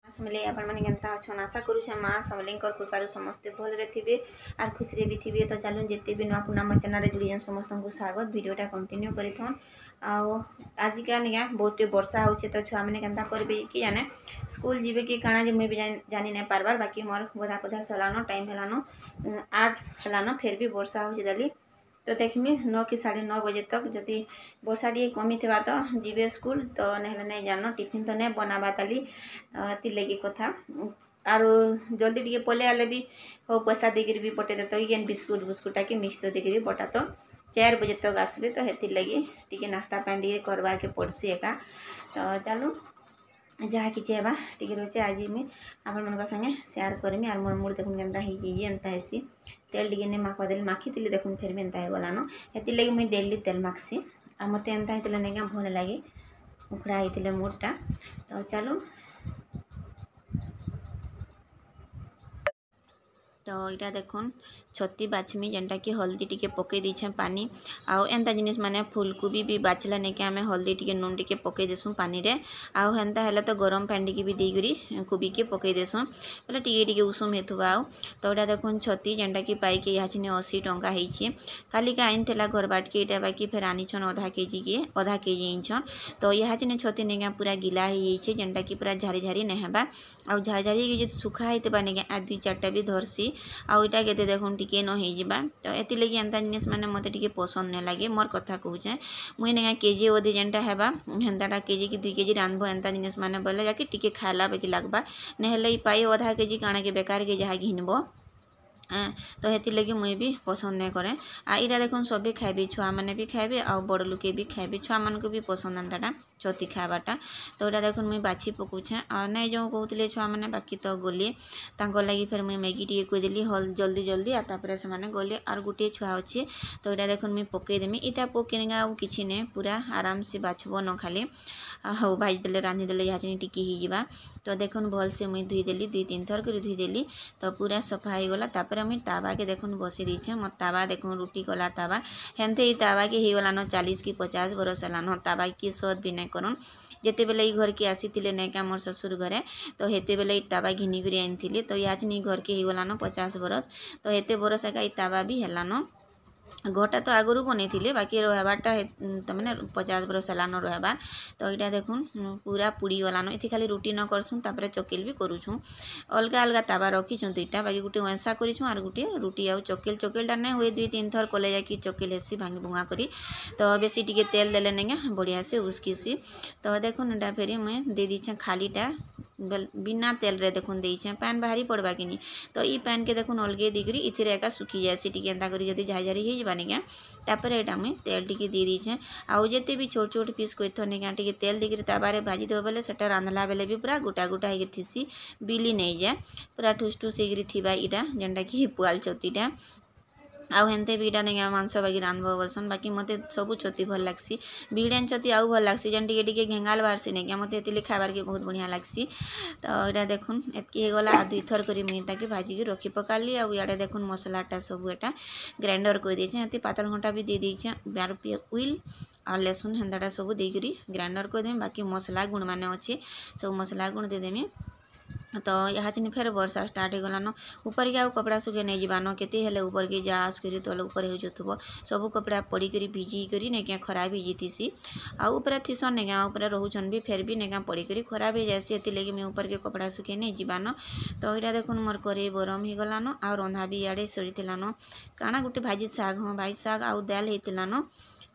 समले आपण माने केनता अछन आशा करूछे माँ समलेंकर कृपारू समस्ते भलरे थिबे आर खुशी रे भी थिबे। तो चलून जिते भी नुआ पुना मा चैनल रे जुड़ी समस्त को स्वागत। वीडियोटा कंटिन्यू करिथन। आउ आज का निगा बहुत वर्षा होचे तो छुआ माने केनता करबे कि जाने स्कूल जीवे कि काना जे मैं भी जानी नहीं पारबार। बाकी मोर गधा पधा सलानो टाइम हेलानो 8 हेलानो फिर भी वर्षा होचे दाली। तो देखमी 9 कि 9:30 बजे तक जदि वर्षा टी कमी थे तो जीवे स्कूल तो नहीं जान टिफिन तो नहीं बनावा ताली ती लगी कथा आर जल्दी टी पले आले भी हो पैसा देकर भी पटे दे तो ये बिस्कुट बुस्कुटा कि मिक्सचर देकर पटा तो 4 बजे तक आसबे तो हेतिर लगी टी नाश्ता पानी टी करवा के पड़सी एका। तो चलो जहाँ कि टी रोचे आज मुझे आप संगे सेयार करमी आर मोर मुड़ देखुन केन्ता एंता हेसी तेल टी ने माखवा देली माखी थी देखुन फिर भी एंता गलानो हेतिर लगी मुझे डेली तेल माखसी आ मत एंता होता नहीं भल लगे उखड़ा होते मुड़टा। तो चलो तो यहाँ देखुन छती बाछमी जेनटा कि हल्दी टिके पकई दीछे पानी आउ एंता जिनिस माने फूलकोबी भी बाछला नहीं कि आम हल्दी टिके नून टिके पकई देसुँ पानी रे आउ हेन्ता हेले तो गरम पानी टिके भी देकरी कोबी के पकई देसुँ बोले टिके टिके उषुम हेतुबा आउ। तो यहाँ देखुन छती जेनटा कि पाइके यहाँ 80 टंका होइछे काली का आइन थेला घर बाट के इटा बाकी फेर आनीछन आधा केजी आइछन। तो यहाँ छती नहीं पूरा गिला हो जेनटा कि पूरा झारी झारी नहीं हेबा आउ झारी झारी जो सुखा होता नहीं आ 2-4टा भी धरसी आउ इटा केते देखुन टिके न हो जिबा। तो एति लगी एंता जिनिस माने मते टिके पसंद नहीं लगे मोर कथा कहूचे मुई नेगा केजी ओदे जेनटा हेबा हेन्ताटा केजी कि 2 केजी रांधबो एंता जिनिस माने बोले जाके टिके खाला बेकी लागबा नेहेले ई पाई आधा केजी काना के बेकार के जहा घिनबो। तो हेतिर लगी मुई भी पसंद नहीं करे आ इटा देखुन सभी खाइबे छुआ मैंने भी खाइबे आ बड़ लोके भी खाइबे छुआ मान को भी पसंद एंताटा छती खाइबाटा। तो यहाँ देखुन मुई बाछी पकाउछे आ नहीं जो कहते छुआ मैंने बाकी तो गले तांको लगी फिर मुई मैगी टी कहीदेली हल जल्दी जल्दी आ तापर से माने गले आर गोटे छुआ अच्छे। तो यहाँ देखुन मुई पकईदेमी इटा पकईने आउ किछि नहीं पूरा आराम से बाछब न खाली हाँ भाजी देले रांधी देले यहाँ टिकी हिजबा। तो देखुन भल से मुई धुईदेली 2-3 थर कर धुईदेली तो पूरा सफा हो गला। तापर मुई तावा के देखुन बसी दीछे मत तावा देखुन रुटी कला तावा हेन्ते तावा के होगलान 40 कि 50 बरस हेलान तावा की सद भी नहीं करन जिते बेले घर के आसी नहीं क्या मोर ससुर घरे तो हेते बेले तावा घिनिकी आनी तो यहाँ घर के होगलान 50 बरस तो हेते बरस एका तावा भी हेलान घरटा तो आगुरी बनई बाकी रहबारटा तो मैंने 50 बरस हेलान रहबार। तो यहाँ देखुन पूरा पुड़ी गलान ये खाली रुटी न करसुँ तापर चकेल भी करूँ अलग अलग तावा रखीछुँ 2टा बाकी गोटे वैसा करूँ और गोटे रुटी आउ चकेल चकेलटा नहीं हुए 2-3 थर कले जाकि चकेल हेसी भांगी भुआ करी तो बेसी टिके तेल देले नहीं बढ़िया से उस्किसी। तो देखुन एटा फेर मुझे दे दीछे खालीटा बिना तेल रे देखुन देछे पैन बाहरी पड़वा कि नहीं तो ई पैन के देखुन अलगे देकरी इथिरे एका सुखी जाए टिके एंता करी जदि झाझारी हो जाबानी क्या तापर एटा मुई तेल टिके दे दीछे आउ जेते भी छोट छोट पीस कोइथो नहीं क्या टिके तेल देकरी ताबारे भाजी देबो बेले सेटा रांधला बेले भी पूरा गोटा गोटा होगी थीसी बिली नहीं जाए पूरा ठुस ठुस होगी थिबा इटा जेनटा कि पुआल छतीटा आउ हेन्ते भी इटा नहीं मांस बाकी रांधब बोलसन बाकी मत सबू छती भल लगसी बिगड़ान छती आउ भल लगसी जेन टिके घेंगाल बाहरसी नहीं क्या मत ये खाबार के बहुत बढ़िया लगसी। तो यहाँ देखुन एतकी होगला आ 2 थर करी मुई ताकि भाजी के रखी पकाली आ इे देखुन मसलाटा सब एटा ग्राइंडर कर देछे ये पातल घंटा भी दे देछे 12 रुपया उइल आ लसुन हेन्ताटा सब देकरी ग्राइंडर कर देमी बाकी मसला गुण माने अच्छे सब मसला गुण दे देमी। तो यहाँ फिर वर्षा स्टार्ट हो गलान ऊपर के आउ कपड़ा सुखे नहीं जान केते हेले ऊपर के जा आस करी तले ऊपर हो जाथुब सब कपड़ा पड़ी करी भिजी करी नहीं क्या खराब हो जातीसी आ ऊपर थीसन नहीं क्या ऊपर रोचन भी फिर भी नहीं क्या पड़ी करी खराब हो जासी ये लगे मैं ऊपर के कपड़ा सुखे नहीं जान। तो यहाँ देखुन मोर कड़े गरम हो गलान आ रंधा भी इे सरी काना गोटे भाजी शाग हाँ भाजी शाग आउ दाल होती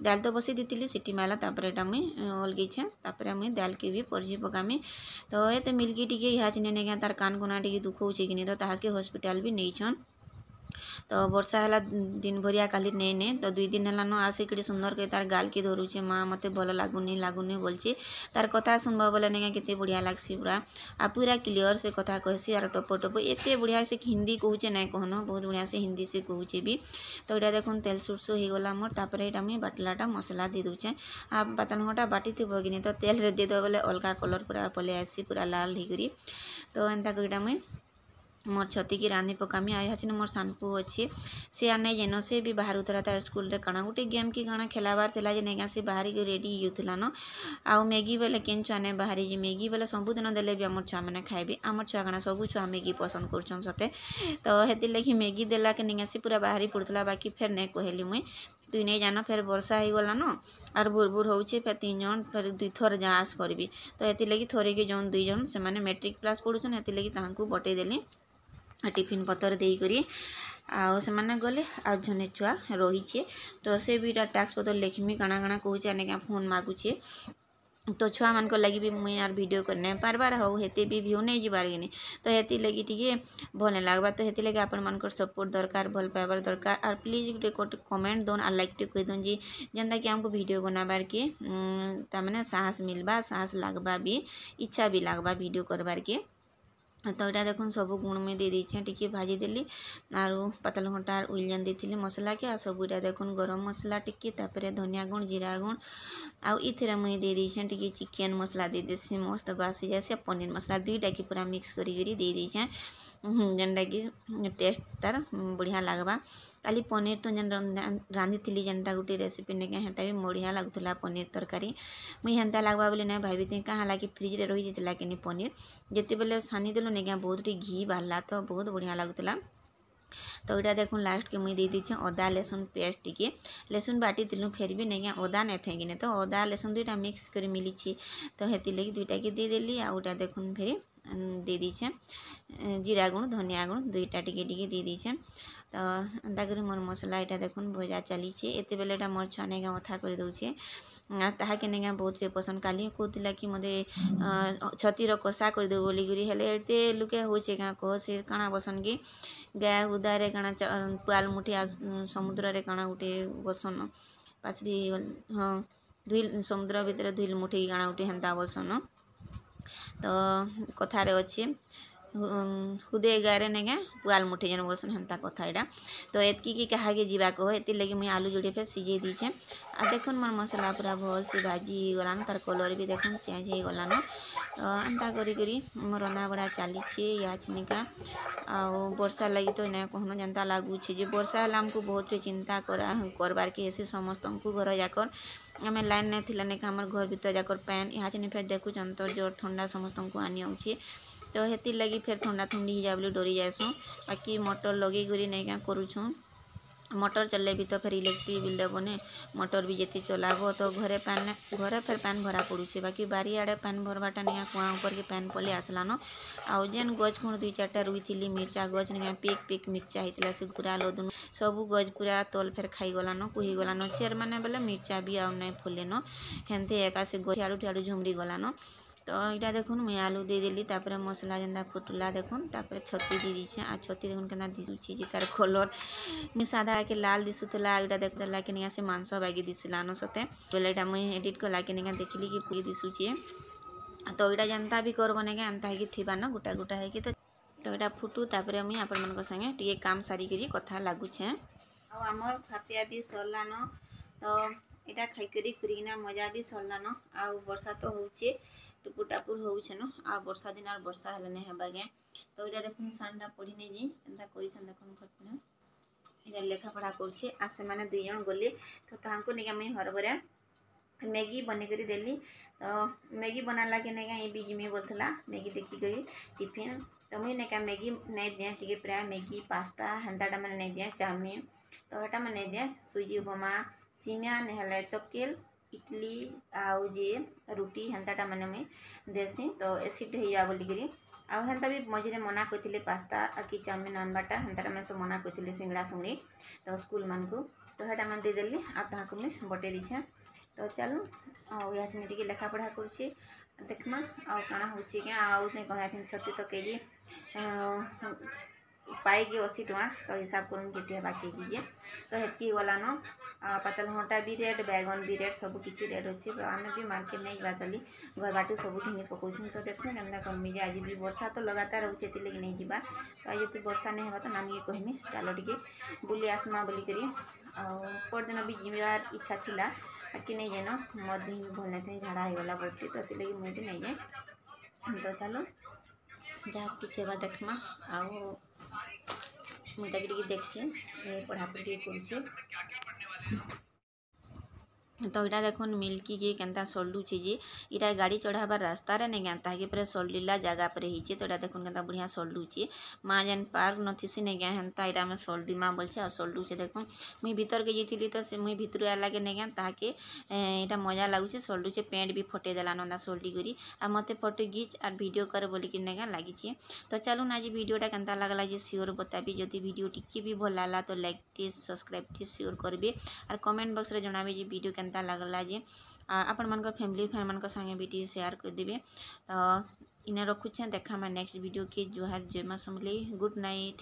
दाल तो बसई दी सीटी मारा तापर एटा मुई अलगेछे तापर मुई दाल के भी परझी पकामी। तो ये मिल्की टिके यहाँ नहीं तार कान कोना टिके दुखोचे कि नहीं तो ताके हॉस्पिटल भी नहीं छन। तो वर्षा है दिन भरिया काली नहीं ने तो 2 दिन है आसिक सुंदर के तार गाल के धरुचे माँ मत भल लगुनि बोलची तार कथा सुनब बोले नहीं केते बढ़िया लगसी पूरा आ पूरा क्लीयर से कथा कहसी और टप टप एत बढ़िया से हिंदी कहूचे नहीं कहन बहुत बढ़िया से हिंदी से कहूचे भी। तो यहाँ देखुन तेल सुरसु हो गला मोर तापर यहाँ मुझे बाटलाटा मसला दे दूचे आ पातल घंटा बाटी थी कि नहीं तो तेल रे दे दो बोले अलग कलर पूरा पले आसी पूरा लाल होकर। तो एंता कटा मुई मोर छती की रांधि पकामी आ छिन मोर सानपू अच्छे सी आ नहीं जेन से भी बाहर उतरा तार स्कूल रे काना गोटे गेम की गाना खेलाबार थिला जे नेगा से बाहरी के रेडी होउथिला न आउ मैगी बेले केन छुआ ने बाहरी जे मैगी बेले सबुदिन देले भी हमर छुआ माने खाइबे हमर छुआ गाना सब छुआ मैगी पसंद करछन सते तो हेति लगी मैगी देला के नेगा से पूरा बाहरी पड़थला बाकी फेर नहीं कहली मुई तुई नहीं जाना फिर वर्षा हो गला न आर बुरबुर होउछे फिर 3 जन फिर 2 थर जास करबी तो हेति लगी थोरे के जन 2 जन से माने मैट्रिक क्लास पढुछन हेति लगी तांको बटै देली टिफिन पतर देकरी आउ से गले आ जने छुआ रही तो से भी टास्क पतर लिखमी काଣା काଣା कहूचे अने फोन मागुचे तो छुआ मान को लगी भी मुई यार वीडियो करने पारबार हो हेते भी व्यू नहीं जीवार गनी तो हेती लगी टिके भल नहीं लगवा तो हेती लगी आपण मानकर सपोर्ट दरकार भल पाइबार दरकार और प्लीज गोटे कमेंट दोन और लाइक टे कह दोन जी जेनता कि हमको वीडियो बनाबार के तार साहस मिलबा साहस लगवा भी इच्छा भी लगवा वीडियो करबार के तो यहाँ देखो सब गुण में दे दीछे टिके भाजी देली आरो पतल घंटा उलजन देती मसला के सब इटा देखो गरम मसला टिके तापर धनिया गुण जीरा गुण आउ इथिरे मुई दे दीछे टिके चिकेन मसला दे देसी मस्त बासी जाए पनीर मसला दुईटा की पूरा मिक्स करी दे दीछे जेनटा कि टेस्ट तार बढ़िया लगवा खाली पनीर तो जेन रांधि थी जेनटा गोटे रेसिपी ने हेटा भी बढ़िया लगुला पनीर तरकारी मुई हेन्ता लगवा बोली ना भाभी कहाँ लगे फ्रिज रे रही जाता कि पनीर जिते बेले छानी देलु नहीं बहुत घी बाहरला तो बहुत बढ़िया लगुला तो यहाँ देखो लास्ट के मुई दे दीछे अदा लहसुन पेस्ट टिके लहसुन बाटी दिलु फिर भी नहीं अदा नहीं थे कि तो अदा लहसुन दुईटा मिक्स कर मिली तो हेती लगी दुईटा के दे देली आउटा देखो फिर दे दीछे जीरा गुण धनिया गुण दुईटा टिके टिके दे दीछे तो एंता कर मोर मसला यहाँ देखो भजा चली एत बेले मोर छुआ नहीं अथा कर दौचे ताहा के नहीं बहुत पसंद काली कहला कि मत छतीर कषा करदे बोलिकी हेले एते लुके होचे क्या कह से काଣା बसन कि गाय उदारे काଣା पुआल मुठिया समुद्र रे काଣା गोटे बसन पाचरी हाँ धुल समुद्र भितर धुल मुठे काଣା गोटे हेन्ता बसन तो कथार अच्छे हुदे गारे नेगा पुआल मुठे जन बसन हेन्ता कथा यहाँ तो एतकी कि कहा के जीवा कह एति लगी मुई आलू जोड़े फिर सिझे दीछे आ देखो मोर मसला पूरा भल से भाजी गलान तार कलर भी देखो चेंज हो गलान तो एंता करी मोर रना बड़ा चली या छिनिका आउ वर्षा लगी तो ना कहनो जनता लगुचे जे वर्षा है आमको बहुत चिंता करबार के ऐसे समस्त को घर जाकर आम लाइन नहीं थी नहीं आम घर भर जाकर पैन यहाँ चिनी फिर देखुच अंतर जोर ठंडा समस्त को आनी आउचे तो हेती लगी फिर ठंडा ठंडी ही जा बोली डरी जाएसु बाकी मोटर लगे गुरी नहीं क्या करूँ मोटर चलले भी तो फिर इलेक्ट्रिक बिल देवने मोटर भी जी चलाब तो घरे फिर पैन भरा पड़ुचे बाकी बारी आड़े पैन भरवाटा नहीं कुआ ऊपर के पैन पलि आसलान आउ जेन गज खुण 2-4टा रुई मिर्चा गज नहीं पेक मिर्चा होता से पूरा लदुन सबू गज पूरा तल फेर खाई गलान कुही गलान चेर मैंने बोले मिर्चा भी आउ नहीं फुलेन हेन्ते एका से गज आड़ू ठाड़ू झुमरी गलान तो यहाँ देखुन मुई आलू दे देली तापर मसला जेनता फुटला देखुन तापर छती दे दीछे आ छती देखुन केना दिसुची जे तार कलर मुई सादा के लाल दिसुतला एटा देखला के निया से मांस बागी दिसलानो सते बोले एटा मुई एडिट कला के निया देखली कि पूरी दिसुची तो एटा जेनता भी करबो नेगा एंता है कि थिबा न गोटा गोटा है कि तो एटा फुटू तापर मुई आपन मन संगे टिके काम सारी करी कथा लागुछे आ हमर खापिया भी सरलान तो एटा खाई करी खुरीना मजा भी सरलान आ वर्षा तो होउचे टुपुर टापुर होउछे न आ वर्षा दिन आर वर्षा हेले नहीं हेबा गे तो इटा देखुन सानडा पढ़ी नहीं जी एंता करिसन देखुन खतना इटा लेखा पढ़ा करछे आ से माने 2 जन गले तो तांको नेगा मैं हरबरा मैगी बने करी देली तो मैगी बनाला के नेगा ए बीज में बोलथला मैगी देखी करी टिफिन तो मुई नेका मैगी नहीं दिया टिके प्राय मैगी पास्ता हेन्ताटा माने नहीं दिया चाउमीन तो हटा माने दिया सुजी उपमा सिमिया नेहले चकेल इडली आउ जे रुटी हेन्ताटा माने मुई देसी तो एसिड होइया बोलिकी आउ हेन्ता भी मझे मना करथिले पास्ता कि चाउमीन आनबाटा हेन्ताटा माने सब मना करथिले सिंगड़ा सुंगड़ी तो स्कूल मान को तो हेटा माने दे देली आ ताहाको मुई बटे दीछे तो चलो आउ या छिने टिके लेखा पढ़ा करछि देखमा आउ काना होछि के आउ ने कहया थिन छत्ती तो केजी पाएगी 80 टका तो हिसाब करूँ केते बाकी जे तो हेतकी गलान पतल घंटा भी रेट बैगन भी रेट सब किसी रेट अच्छे आम भी मार्केट नहीं जावा चली घर बाटू सब घिनी पकाऊँ तो देखो केन्ता करमी जे आज भी वर्षा तो लगातार रोचे लगे नहीं जावा तो आज तो वर्षा नहीं होगा तो नानी के कहमी चलो टिके बुली आसमा बोलिकी परदिन भी जीवार इच्छा थिला कि नहीं जान मोर दिन भल नहीं थे झाड़ा होगला बढ़ती तो लगे मुझे नहीं जाए तो चलो जहाँ किसी हेबा देखमा आउ मुझे टिके देखसी पढ़ापढ़ी टिके करुचे। तो इटा देखुन मिल्की के केनता सल्लुचे जे इटा गाड़ी चढ़ाबार रास्ता रे नहीं गया कि पूरा सल्लीला जगह पर हिचे। तो इटा देखुन केनता बढ़िया सल्लुचे माँ जेन पार्क नथिसी नहीं गया हेन्ता इटा में सल्डी माँ बोलछे और सल्लुचे देखुन मुई भीतर के जेथिली तो से मुई भितरु आला के नहीं गया ताके इटा मजा लागुचे सल्लुचे पेंट भी फटे देला नंदा सल्डी करी आ मते फोटो घिच और वीडियो कर बोली कि नहीं गया लागिचे। तो चलो ना जी वीडियोटा केनता लागला जे सियोर बताबी जदि वीडियो टिके भी भल लागला तो like T subscribe T sure करबे और कमेंट बॉक्स रे जणाबे जे वीडियो केनता लागला जे आपण मन फैमिली फ्रेंड मन संगे भी टी शेयर कर देबे। तो इने रखुछे देखा मैं नेक्स्ट वीडियो के जुहार जय मां समलेई गुड नाइट।